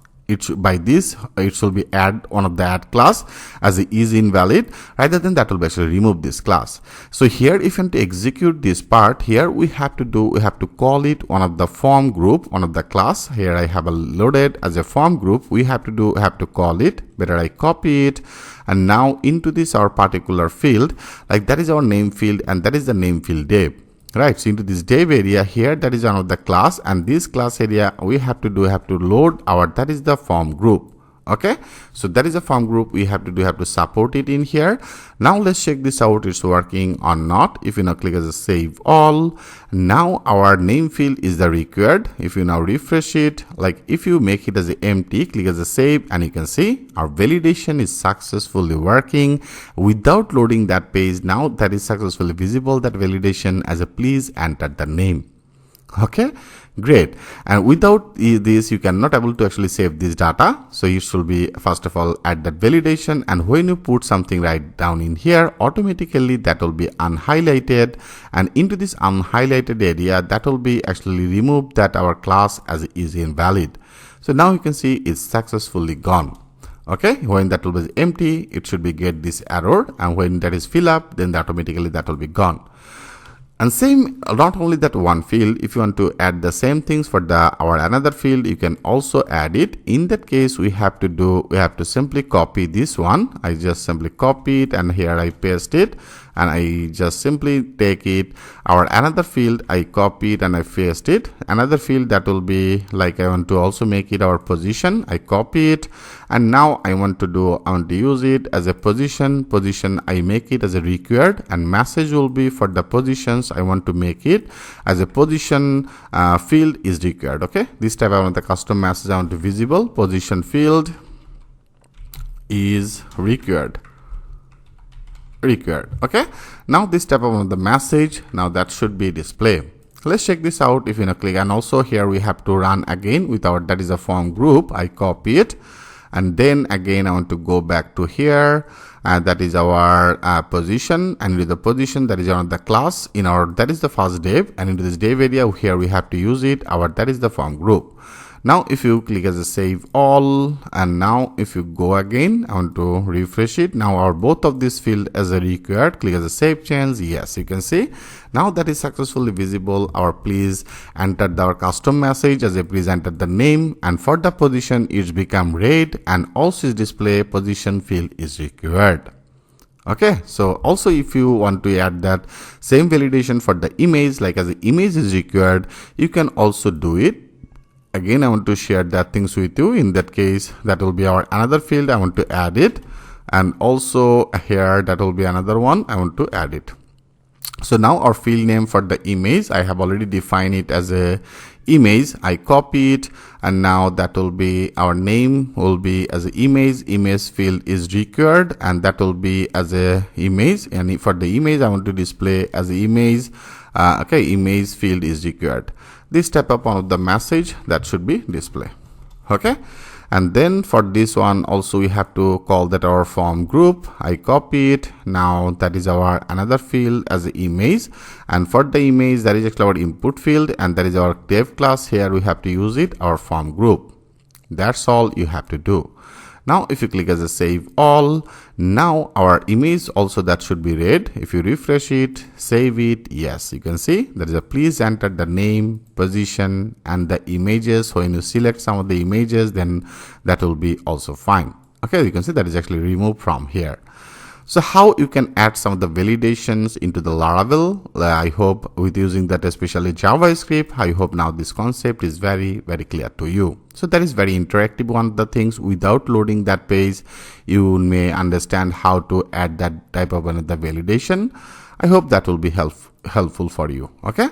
By this it should be add one of the add class as it is invalid, rather than that will be actually remove this class. So here if you want to execute this part, here we have to call it one of the form group, one of the class. Here I have a loaded as a form group. We have to call it. Better I copy it, and now into this our particular field, like that is our name field, and that is the name field div. Right, so into this div area here, that is another class, and this class area we have to load our, that is the form group. Okay, so that is a form group we have to support it in here. Now let's check this out, it's working or not. If you now click as a save all, now our name field is the required. If you now refresh it, like if you make it as a empty, click as a save, and you can see our validation is successfully working without loading that page. Now that is successfully visible, that validation as a please enter the name. Okay, great. And without this you cannot able to actually save this data. So you should be first of all add that validation, and when you put something right down in here, automatically that will be unhighlighted, and into this unhighlighted area that will be actually removed that our class as is invalid. So now you can see it's successfully gone. Okay, when that will be empty, it should be get this error, and when that is fill up, then automatically that will be gone. And same, not only that one field, if you want to add the same things for our another field, you can also add it. In that case, we have to simply copy this one. I just simply copy it, and here I paste it, and I just simply take it. Our another field, I copy it and I paste it. Another field that will be like, I want to also make it our position. I copy it, and now I want to use it as a position. I make it as a required, and message will be for the positions. I want to make it as a position field is required. Okay, this type I want the custom message I want to visible, position field is required. Okay, now this type of the message, now that should be display. Let's check this out. If you now click, and also here we have to run again with our, that is a form group. I copy it, and then again I want to go back to here, and that is our position, and with the position that is on the class in our, that is the first div, and into this div area here we have to use it our, that is the form group. Now if you click as a save all, and now if you go again, I want to refresh it. Now our both of this field as a required, click as a save change. Yes, you can see now that is successfully visible. Our please enter our custom message as a please enter the name, and for the position it's become red, and also is display position field is required. Okay, so also if you want to add that same validation for the image, like as the image is required, you can also do it. Again, I want to share that things with you. In that case, that will be our another field. I want to add it, and also here that will be another one. I want to add it. So now our field name for the image, I have already defined it as a image. I copy it, and now that will be our name will be as an image. Image field is required, and that will be as a image. And for the image, I want to display as an image. Okay, image field is required. This type of one of the message that should be display. Okay, and then for this one also we have to call that our form group. I copy it. Now that is our another field as an image, and for the image that is actually our input field, and that is our dev class. Here we have to use it our form group. That's all you have to do. Now if you click as a save all, now our image also that should be red. If you refresh it, save it, yes, you can see there is a please enter the name, position, and the images. So when you select some of the images, then that will be also fine. Okay, you can see that is actually removed from here. So how you can add some of the validations into the Laravel, I hope with using that especially JavaScript, I hope now this concept is very, very clear to you. So that is very interactive one of the things. Without loading that page, you may understand how to add that type of another validation. I hope that will be helpful for you. Okay,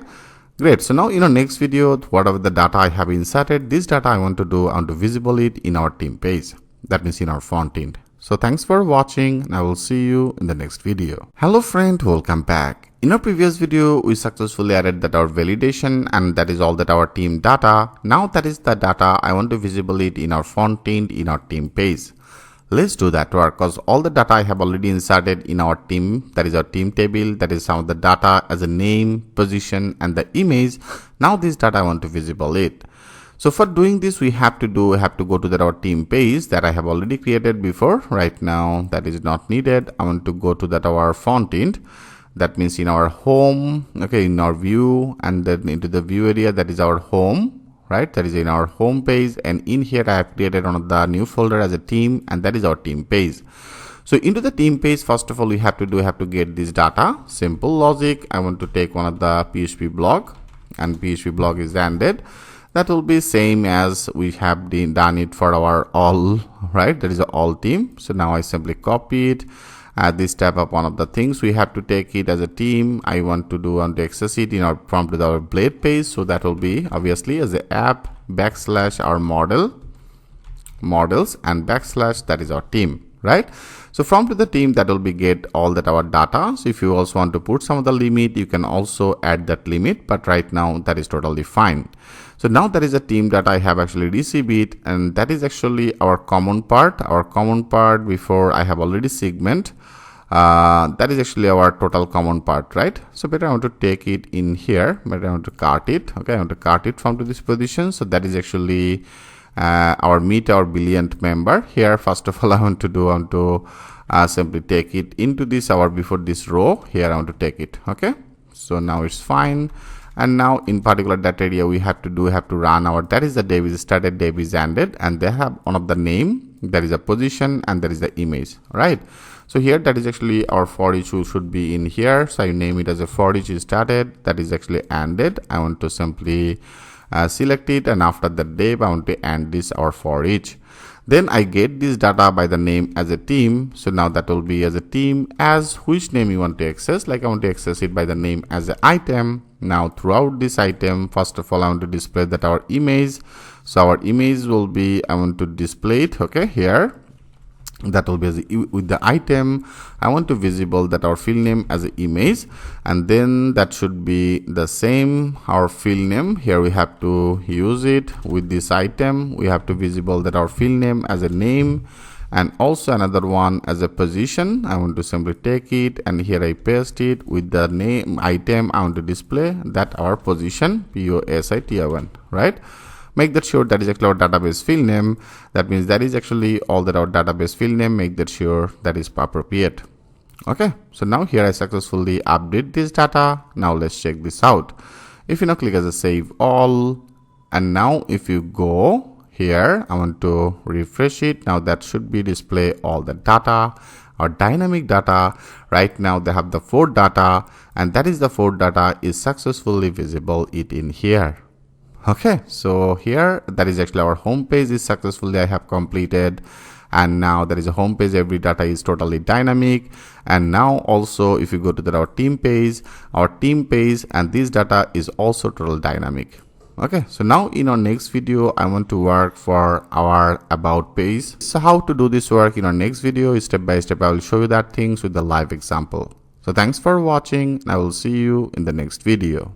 great. So now in our next video, whatever the data I have inserted, this data I want to visible it in our team page. That means in our front end. So thanks for watching and I will see you in the next video. Hello friend, welcome back. In our previous video, we successfully added that our validation and that is all that our team data. Now that is the data I want to visible it in our front end in our team page. Let's do that work because all the data I have already inserted in our team, that is our team table, that is some of the data as a name, position and the image. Now this data I want to visible it. So for doing this, we have to go to our team page that I have already created before. Right now that is not needed. I want to go to that our front end. That means in our home, okay, in our view, and then into the view area, that is our home, right? That is in our home page, and in here I have created one of the new folder as a team, and that is our team page. So into the team page, first of all, we have to get this data. Simple logic. I want to take one of the PHP blog, and PHP blog is ended. That will be same as we have done it for our all, right? That is a all team. So now I simply copy it. This type of one of the things we have to take it as a team. I want to access it in our prompt with our blade page. So that will be obviously as a app / our models and / that is our team, right? So from to the team that will be get all that our data. So if you also want to put some of the limit, you can also add that limit, but right now that is totally fine. So now that is a team that I have actually received it, and that is actually our common part. Our common part before I have already segment. That is actually our total common part, right? So better I want to take it in here, better I want to cart it. Okay, I want to cart it from to this position. So that is actually our meet our billionth member. Here first of all I want to simply take it into this our before this row. Here I want to take it. Okay, so now it's fine. And now in particular that area we have to run our, that is the dev is started, dev is ended, and they have one of the name, that is a position, and that is the image, right? So here that is actually our for each should be in here. So I name it as a for each is started, that is actually ended. I want to simply select it, and after the dev I want to end this our for each. Then I get this data by the name as a team. So now that will be as a team as which name you want to access. Like I want to access it by the name as an item. Now throughout this item, first of all I want to display that our image. So our image will be, I want to display it, okay, here. That will be as with the item. I want to visible that our field name as an image, and then that should be the same our field name. Here we have to use it with this item. We have to visible that our field name as a name, and also another one as a position. I want to simply take it and here I paste it with the name item. I want to display that our position position, right? Make that sure that is actually our database field name. That means that is actually all that our database field name. Make that sure that is appropriate. Okay, so now here I successfully update this data. Now let's check this out. If you now click as a save all, and now if you go here, I want to refresh it. Now that should be display all the data, our dynamic data. Right now they have the 4 data, and that is the 4 data is successfully visible it in here. Okay, so here that is actually our home page is successfully I have completed, and now there is a home page, every data is totally dynamic. And now also if you go to our team page and this data is also total dynamic. Okay, so now in our next video I want to work for our about page. So how to do this work in our next video, step by step I will show you that things with the live example. So thanks for watching, and I will see you in the next video.